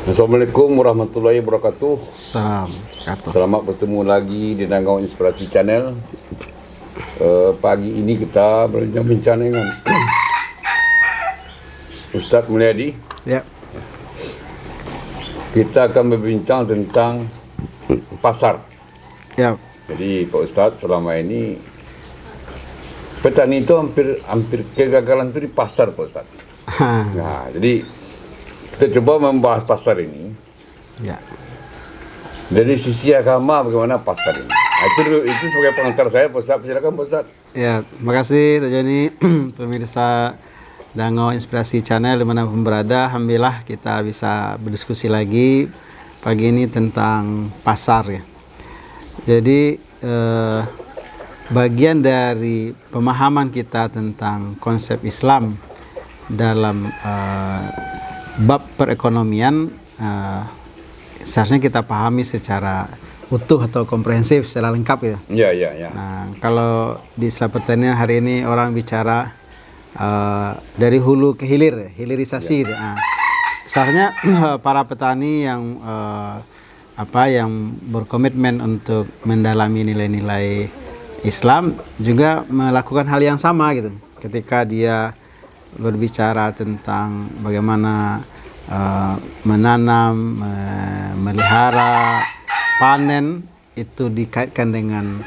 Assalamualaikum warahmatullahi wabarakatuh. Salam. Selamat bertemu lagi di Danau Inspirasi Channel. Pagi ini kita berbincang dengan Ustaz Mulyadi. Ya. Kita akan berbincang tentang pasar. Ya. Jadi Pak Ustaz, selama ini petani itu hampir kegagalan itu di pasar, Pak Ustaz. Nah, jadi kita coba membahas pasar ini. Ya. Dari sisi agama bagaimana pasar ini? Itu sebagai pengantar saya, Pak Ustaz. Silakan Pak Ustaz. Ya, terima kasih Pak Joni. Pemirsa Danau Inspirasi Channel dimanapun berada, alhamdulillah kita bisa berdiskusi lagi pagi ini tentang pasar ya. Jadi bagian dari pemahaman kita tentang konsep Islam dalam bab perekonomian seharusnya kita pahami secara utuh atau komprehensif, secara lengkap ya. Ya. Nah, kalau di Islam pertanian hari ini orang bicara dari hulu ke hilir, hilirisasi gitu. Nah, seharusnya para petani yang yang berkomitmen untuk mendalami nilai-nilai Islam juga melakukan hal yang sama gitu. Ketika dia berbicara tentang bagaimana menanam, melihara, panen, itu dikaitkan dengan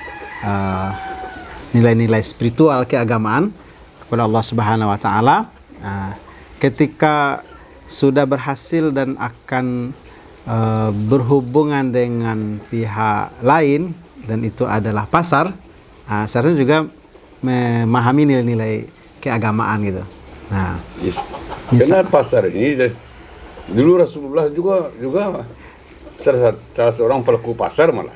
nilai-nilai spiritual keagamaan kepada Allah Subhanahu wa taala. Ketika sudah berhasil dan akan berhubungan dengan pihak lain dan itu adalah pasar, seharusnya juga memahami nilai-nilai keagamaan gitu. Nah, karena pasar ini dulu Rasulullah juga salah seorang pelaku pasar malah.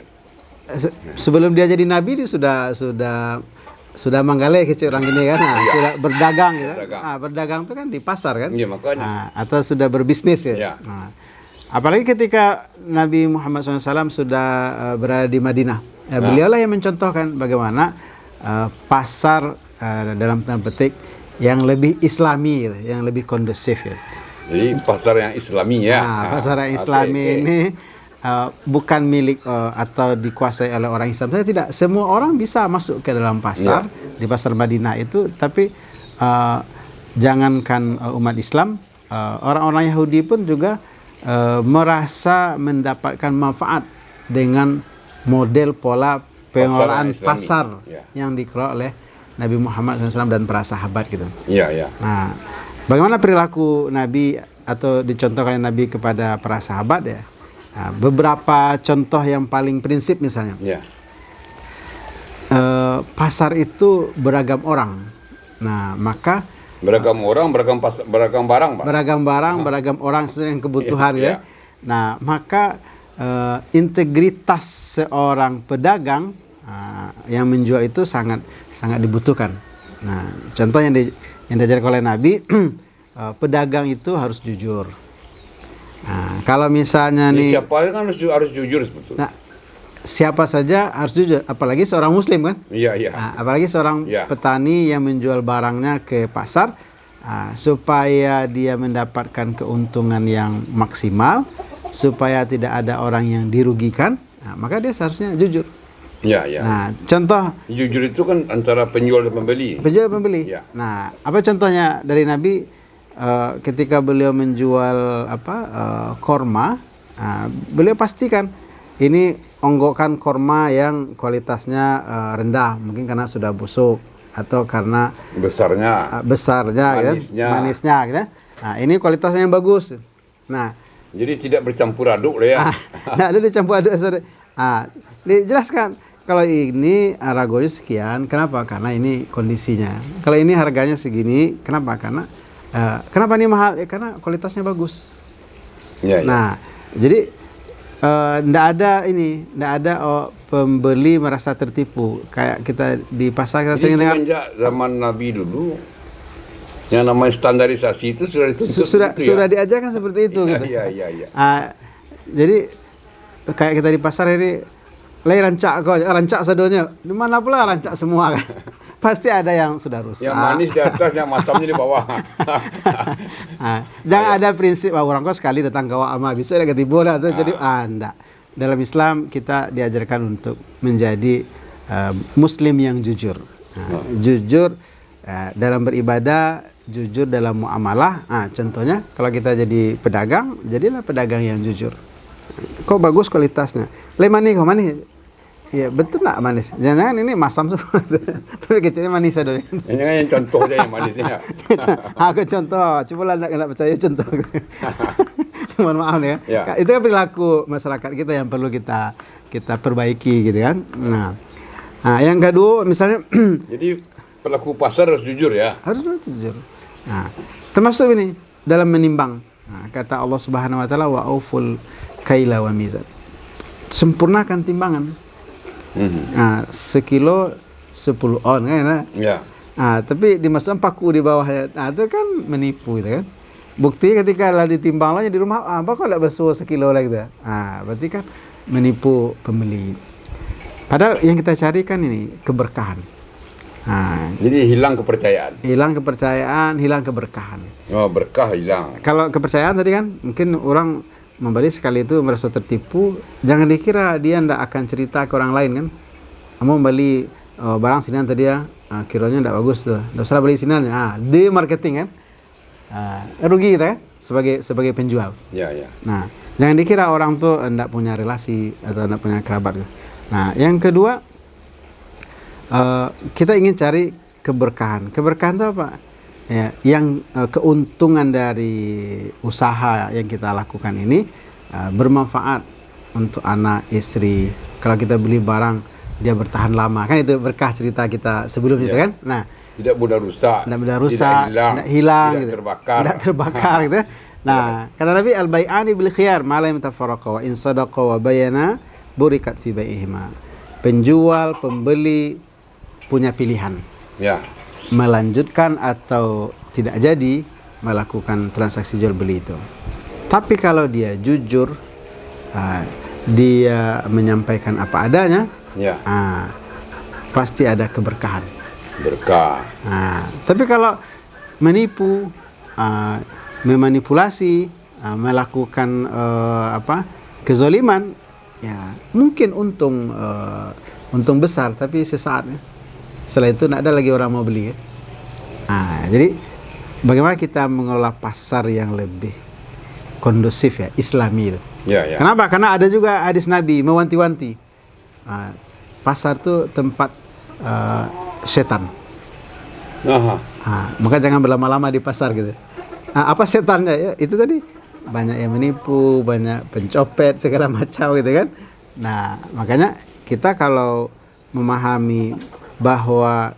Sebelum dia jadi nabi dia sudah manggale kecil orang gini kan, sudah berdagang gitu. Berdagang itu kan di pasar kan? Iya, makanya. Atau sudah berbisnis ya. Ya. Apalagi ketika Nabi Muhammad SAW sudah berada di Madinah, beliaulah yang mencontohkan bagaimana pasar dalam tanda petik yang lebih islami gitu, yang lebih kondusif ya. Jadi pasar yang islami ya. Pasar yang islami ini bukan milik atau dikuasai oleh orang Islam. Saya tidak, semua orang bisa masuk ke dalam pasar di pasar Madinah itu, tapi jangankan umat Islam, orang-orang Yahudi pun juga merasa mendapatkan manfaat dengan model pola pengelolaan pasar yang dikelola oleh Nabi Muhammad SAW dan para sahabat gitu. Iya. Nah, bagaimana perilaku Nabi atau dicontohkan Nabi kepada para sahabat ya? Nah, beberapa contoh yang paling prinsip misalnya. Ya. Pasar itu beragam orang. Nah, maka Beragam orang, beragam barang, Pak. Beragam barang, beragam orang sesuai dengan kebutuhan ya. Nah, maka integritas seorang pedagang yang menjual itu sangat dibutuhkan. Nah, contoh yang diajarkan oleh Nabi, pedagang itu harus jujur. Nah, kalau misalnya siapa kan harus jujur sebetulnya. Nah, siapa saja harus jujur, apalagi seorang muslim kan? Iya. Nah, apalagi seorang petani yang menjual barangnya ke pasar, supaya dia mendapatkan keuntungan yang maksimal, supaya tidak ada orang yang dirugikan, maka dia seharusnya jujur. Iya. Nah, contoh jujur itu kan antara penjual dan pembeli. Ya. Nah, apa contohnya dari Nabi ketika beliau menjual korma, beliau pastikan ini onggokan korma yang kualitasnya rendah, mungkin karena sudah busuk atau karena besarnya manisnya gitu. Nah, ini kualitasnya yang bagus. Nah, jadi tidak bercampur aduk lah ya. Nah, ada dicampur aduk. Dijelaskan kalau ini ragonya sekian, kenapa? Karena ini kondisinya. Kalau ini harganya segini, kenapa? Karena kenapa ini mahal? Karena kualitasnya bagus. Ya. Nah, jadi ndak ada pembeli merasa tertipu. Kayak kita di pasar kita sering dengar. Sejak zaman Nabi dulu, yang namanya standarisasi itu sudah diajarkan seperti itu. Iya. Jadi kayak kita di pasar ini, rancak sadonya, di mana pula rancak semua kan. Pasti ada yang sudah rusak. Yang manis di atas, yang masamnya di bawah. Jangan ada prinsip orang kok sekali datang ke ama bisa ada ganti bola tuh jadi enggak. Dalam Islam kita diajarkan untuk menjadi muslim yang jujur. Jujur dalam beribadah, jujur dalam muamalah. Contohnya kalau kita jadi pedagang, jadilah pedagang yang jujur. Kok bagus kualitasnya. Lemani kok manis. Iya betul nak manis. Jangan ini masam semua. Tapi kecilnya manis ada. Jangan yang contoh aja yang manisnya. Aku contoh. Coba lah nak percaya contoh. Mohon maaf nih ya. Ya. Itu kan perilaku masyarakat kita yang perlu kita perbaiki gitu kan. Nah, yang kedua misalnya Jadi pelaku pasar harus jujur ya. harus jujur. Nah, termasuk ini dalam menimbang. Nah, kata Allah Subhanahu wa taala wa auful kaila wa mizan. Sempurnakan timbangan. Nah, sekilo 10 on kan. Ya. Tapi dimasukkan paku di bawahnya. Itu kan menipu gitu kan. Bukti ketika lah ditimbang lah di rumah, apa kok enggak bersuah sekilo lah gitu. Berarti kan menipu pembeli. Padahal yang kita cari kan ini keberkahan. Jadi hilang kepercayaan. Hilang kepercayaan, hilang keberkahan. Oh, berkah hilang. Kalau kepercayaan tadi kan mungkin orang membeli sekali itu merasa tertipu, jangan dikira dia ndak akan cerita ke orang lain kan. Kamu beli barang sinian tadi ya, kilonya ndak bagus tuh. Ndak usah beli sinian. Di marketing kan. Rugi kita kan sebagai penjual. Ya, ya. Nah, jangan dikira orang tuh ndak punya relasi atau ndak punya kerabat. Nah, yang kedua kita ingin cari keberkahan. Keberkahan itu apa? Ya, yang keuntungan dari usaha yang kita lakukan ini bermanfaat untuk anak, istri. Kalau kita beli barang dia bertahan lama, kan itu berkah cerita kita sebelumnya itu kan. Nah, tidak mudah rusak, tidak hilang, tidak gitu. terbakar. Tidak terbakar gitu. Nah, kata Nabi al-bai'ani bil khiyar ma la yatafarraqa wa in sadaqa wa bayana burikat fi bai'ihima. Penjual, pembeli punya pilihan. Ya. Melanjutkan atau tidak jadi melakukan transaksi jual beli itu. Tapi kalau dia jujur, dia menyampaikan apa adanya, Ya. Pasti ada keberkahan. Berkah. Tapi kalau menipu, memanipulasi, melakukan kezaliman, ya mungkin untung besar, tapi sesaat. Setelah itu tidak ada lagi orang mau beli. Jadi bagaimana kita mengelola pasar yang lebih kondusif ya, Islami itu. Ya, ya. Kenapa? Karena ada juga hadis Nabi mewanti-wanti. Pasar itu tempat setan. Maka jangan berlama-lama di pasar gitu. Apa setannya ya? Itu tadi banyak yang menipu, banyak pencopet segala macam gitu kan. Nah, makanya kita kalau memahami bahwa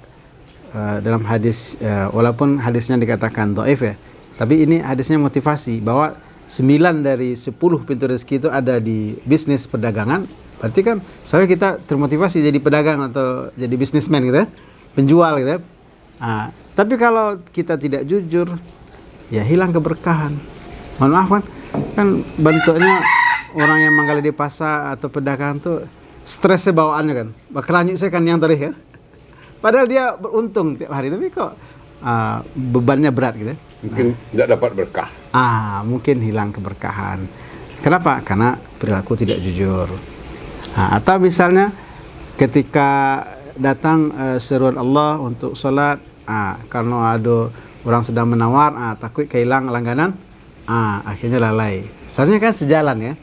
dalam hadis walaupun hadisnya dikatakan dhaif ya, tapi ini hadisnya motivasi bahwa 9 dari 10 pintu rezeki itu ada di bisnis perdagangan. Berarti kan soalnya kita termotivasi jadi pedagang atau jadi bisnismen gitu ya, penjual gitu ya. Tapi kalau kita tidak jujur, ya hilang keberkahan. Mohon maaf kan bentuknya orang yang menggali di pasar atau pedagang tuh stresnya bawaannya kan. Bakalan saya kan yang tadi kan. Padahal dia beruntung tiap hari, tapi kok bebannya berat gitu. Mungkin tidak dapat berkah. Mungkin hilang keberkahan. Kenapa? Karena perilaku tidak jujur. Atau misalnya ketika datang seruan Allah untuk sholat, karena ada orang sedang menawar, takut kehilang langganan, akhirnya lalai. Seharusnya kan sejalan ya.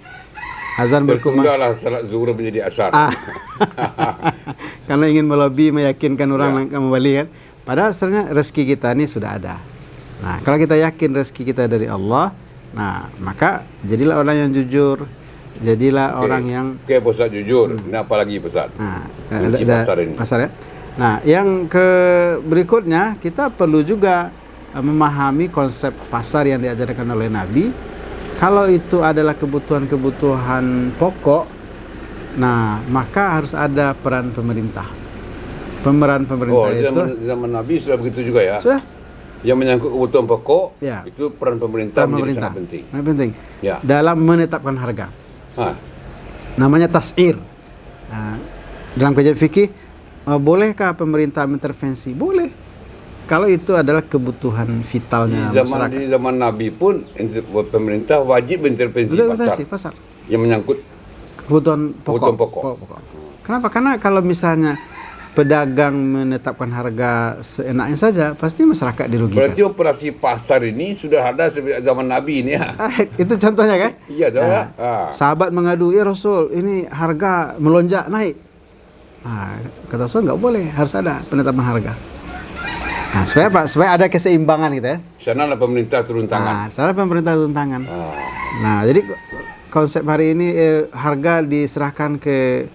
Azan berkumandang. Tertundahlah salat zuhur menjadi asar. Karena ingin melobi, meyakinkan orang kembali kan. Padahal sebenarnya rezeki kita ini sudah ada. Nah, kalau kita yakin rezeki kita dari Allah, nah maka jadilah orang yang jujur, jadilah orang yang. Oke, Ustaz jujur. Ini apa lagi Ustaz? Kunci pasar ini. Pasar ya. Nah, yang berikutnya kita perlu juga memahami konsep pasar yang diajarkan oleh Nabi. Kalau itu adalah kebutuhan pokok, nah maka harus ada peran pemerintah. Pemeran pemerintah itu. Zaman Nabi sudah begitu juga ya. Sudah. Yang menyangkut kebutuhan pokok, Ya. itu peran pemerintah menjadi sangat penting. Sangat penting. Ya. Dalam menetapkan harga. Namanya tas'ir. Dalam kajian fikih, bolehkah pemerintah intervensi? Boleh. Kalau itu adalah kebutuhan vitalnya masyarakat. Di zaman Nabi pun pemerintah wajib intervensi pasar yang menyangkut kebutuhan pokok. Kenapa? Karena kalau misalnya pedagang menetapkan harga seenaknya saja, pasti masyarakat dirugikan. Berarti operasi pasar ini sudah ada sejak zaman Nabi ini ya? Itu contohnya kan? Iya, sahabat mengadu, ya Rasul, ini harga melonjak naik. Kata Rasul nggak boleh, harus ada penetapan harga. Nah, supaya apa? Supaya ada keseimbangan gitu ya. Sana pemerintah turun tangan. Sana pemerintah turun tangan. Nah, jadi konsep hari ini harga diserahkan ke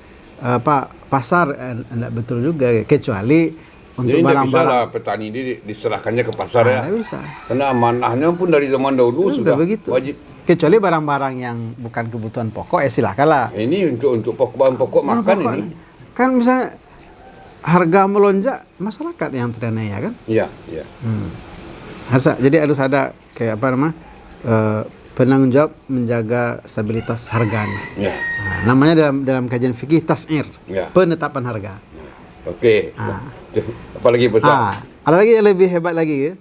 pasar, enggak betul juga, kecuali untuk barang-barang. Petani ini diserahkannya ke pasar ya. Tidak bisa. Karena amanahnya pun dari zaman dahulu sudah begitu. Wajib. Kecuali barang-barang yang bukan kebutuhan pokok, silakanlah. Ini untuk bahan pokok makan ini. Kan misalnya harga melonjak, masyarakat yang teraniaya kan? Iya. Jadi harus ada kayak penanggung jawab menjaga stabilitas harganya. Ya. Namanya dalam kajian fikih tas'ir, penetapan harga. Oke. Apalagi besar. Ada lagi yang lebih hebat lagi ya.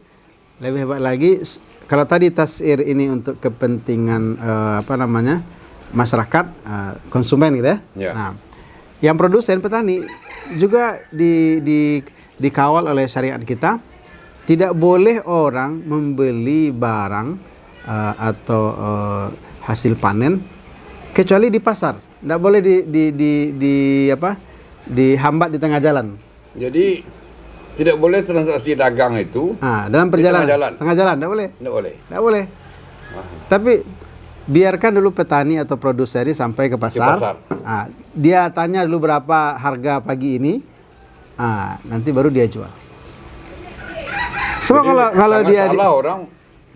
Lebih hebat lagi, kalau tadi tas'ir ini untuk kepentingan masyarakat, konsumen gitu ya. Nah, yang produsen, petani juga dikawal oleh syariat kita. Tidak boleh orang membeli barang atau hasil panen kecuali di pasar. Tidak boleh dihambat di tengah jalan. Jadi tidak boleh transaksi dagang itu dalam perjalanan. Tengah jalan tidak boleh. Tidak boleh. Tapi biarkan dulu petani atau produsen ini sampai ke pasar. Dia tanya dulu berapa harga pagi ini. Nanti baru dia jual. Sebab kalau dia salah orang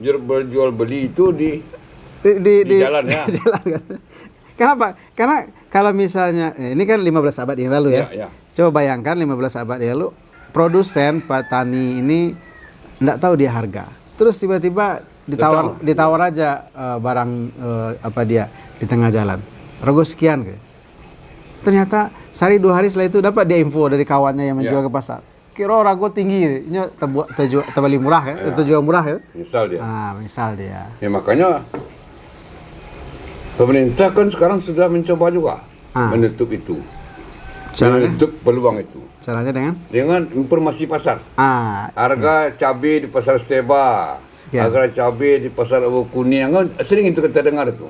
berjual beli itu di jalan ya. Di jalan, kan? Kenapa? Karena kalau misalnya ini kan 15 abad yang lalu ya. Coba bayangkan 15 abad yang lalu, produsen petani ini enggak tahu dia harga. Terus tiba-tiba ditawar aja barang dia di tengah jalan. Rego sekian gitu. Ternyata sehari 2 hari setelah itu dapat dia info dari kawannya yang menjual ke pasar. Kira rago tinggi, ini terbeli murah kan, terjual murah kan. Misal dia. Ya makanya pemerintah kan sekarang sudah mencoba juga menutup itu. Menutup peluang itu. Caranya dengan informasi pasar. Harga cabai di pasar Steba, harga cabai di pasar Abu Kuning, kan sering itu kita dengar itu.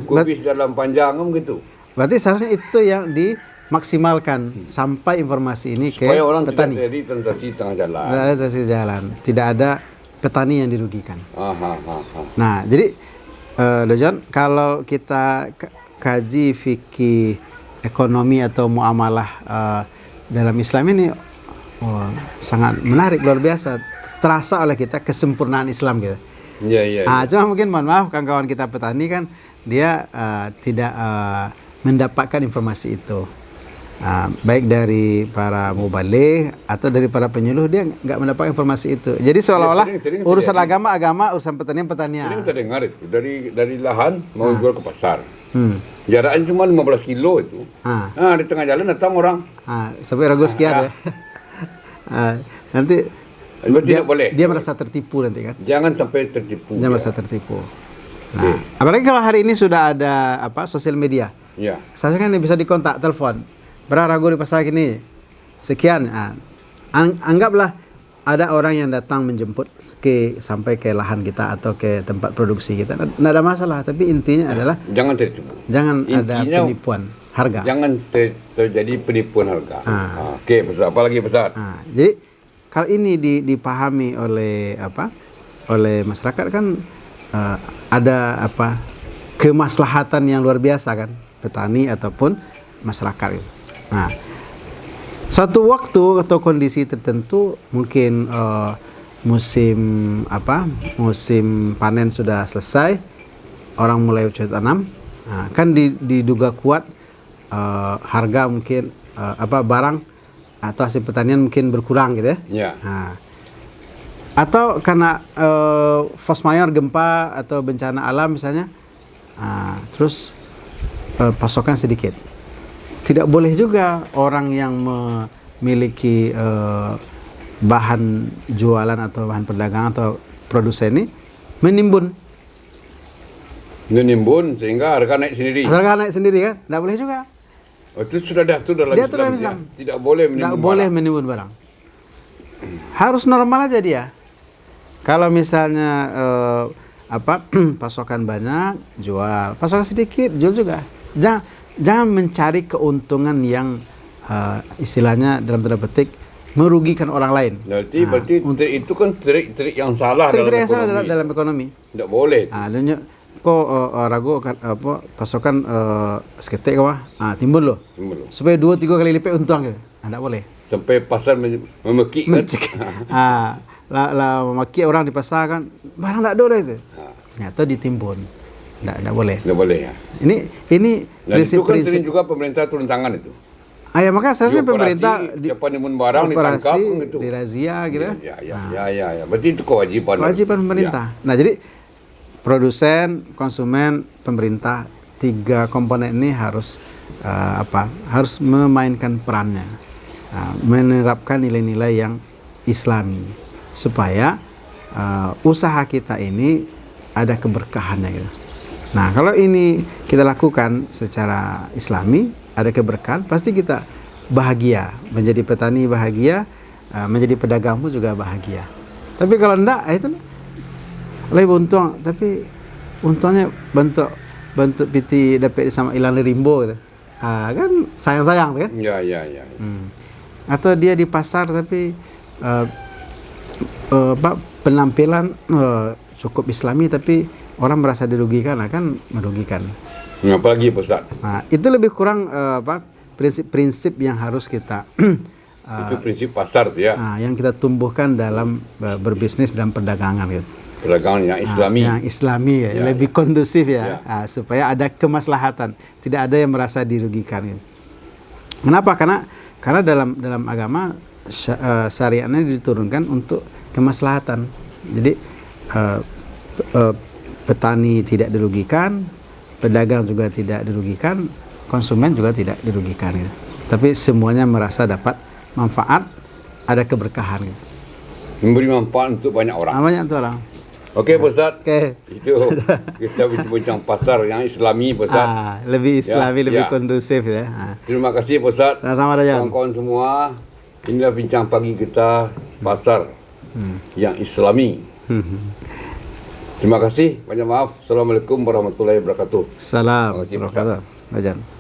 Kubis dalam panjang gitu. Berarti seharusnya itu yang dimaksimalkan sampai informasi ini ke supaya orang petani. tidak terjadi transaksi tengah jalan. Tidak ada transaksi jalan, tidak ada petani yang dirugikan. Nah, jadi Dojon, kalau kita kaji fikih ekonomi atau muamalah dalam Islam ini sangat menarik, luar biasa. Terasa oleh kita kesempurnaan Islam gitu. Iya. Cuma mungkin mohon maaf kawan-kawan kita petani kan dia tidak mendapatkan informasi itu. Baik dari para mubaligh atau dari para penyuluh, dia nggak mendapat informasi itu. Jadi seolah-olah urusan agama, urusan pertanian. Ini kita dengar itu dari lahan mau jual ke pasar. Jaraknya cuma 15 kilo itu. Di tengah jalan datang orang. Sampai ragu sekian ya. Nanti tidak boleh. Dia merasa tertipu nanti kan. Jangan sampai tertipu. Dia merasa tertipu. Apalagi kalau hari ini sudah ada sosial media. Ya. Saya kan bisa dikontak, telepon. Berapa ragu di pasar ini? Sekian. Anggaplah ada orang yang datang menjemput sampai ke lahan kita atau ke tempat produksi kita. Tidak ada masalah, tapi intinya adalah jangan tertipu. Jangan ada penipuan harga. Jangan terjadi penipuan harga. Oke, besar. Apalagi besar. Jadi kalau ini dipahami oleh masyarakat kan ada kemaslahatan yang luar biasa kan, petani ataupun masyarakat. Nah, suatu waktu atau kondisi tertentu mungkin musim panen sudah selesai, orang mulai bercocok tanam, kan diduga kuat harga mungkin barang atau hasil pertanian mungkin berkurang gitu ya. Atau karena force majeure, gempa atau bencana alam misalnya, terus pasokan sedikit. tidak boleh juga orang yang memiliki bahan jualan atau bahan perdagangan atau produsen ini menimbun sehingga harga naik sendiri. harga naik sendiri kan, tidak boleh juga. Oh, itu sudah diatur dalam Diatur dalam Islam. Islam. Tidak boleh Tidak menimbun boleh barang. menimbun barang. Harus normal aja dia. Kalau misalnya pasokan banyak jual, pasokan sedikit jual juga. Jangan mencari keuntungan yang istilahnya dalam tanda petik merugikan orang lain. Berarti trik itu kan trik yang salah dalam Trik-trik yang salah ekonomi. dalam ekonomi. Tidak boleh. Kok ragu pasokan seketik kah? Timbun loh. Timbun loh. Supaya 2-3 kali lipat untung gitu. Tidak boleh. Sampai pasar memekik kan. Memaki orang di pasar kan, barang tak ada dah itu. Ternyata ditimbun. Tak boleh. Tidak boleh ya. Ini Dan itu kan prinsip-prinsip. sering juga pemerintah turun tangan itu. Ya maka seharusnya pemerintah siapa nimbun barang ditangkap gitu. dirazia gitu. Ya. Berarti itu kewajiban. Kewajiban pemerintah. Nah, jadi produsen, konsumen, pemerintah, 3 komponen ini harus harus memainkan perannya. Menerapkan nilai-nilai yang Islami supaya usaha kita ini ada keberkahannya gitu. Nah, kalau ini kita lakukan secara Islami, ada keberkahan, pasti kita bahagia, menjadi petani bahagia, menjadi pedagang pun juga bahagia. Tapi kalau enggak, itu lebih untung, tapi untungnya bentuk piti dapat sama ilang rimbo gitu. Kan sayang-sayang kan? Ya. Atau dia di pasar tapi penampilan cukup Islami tapi orang merasa dirugikan, akan merugikan. Apalagi Pak Ustaz? Nah, itu lebih kurang prinsip-prinsip yang harus kita itu prinsip pasar tuh ya. yang kita tumbuhkan dalam berbisnis dan perdagangan gitu. Perdagangan yang Islami. Yang Islami ya, lebih kondusif ya, supaya ada kemaslahatan, tidak ada yang merasa dirugikan gitu. Kenapa? Karena dalam agama syariatnya diturunkan untuk kemaslahatan. Jadi petani tidak dirugikan, pedagang juga tidak dirugikan, konsumen juga tidak dirugikan gitu. Tapi semuanya merasa dapat manfaat, ada keberkahan gitu. Memberi manfaat untuk banyak orang. Banyak tuh orang. Oke Pak Ustaz. Oke. Itu kita bincang pasar yang Islami Pak Ustaz. Lebih Islami, lebih kondusif ya. Terima kasih Pak Ustaz. Sama-sama Rajan. Kawan-kawan semua, inilah bincang pagi kita pasar yang Islami. Terima kasih. Banyak maaf. Assalamualaikum warahmatullahi wabarakatuh. Salam. Rajan.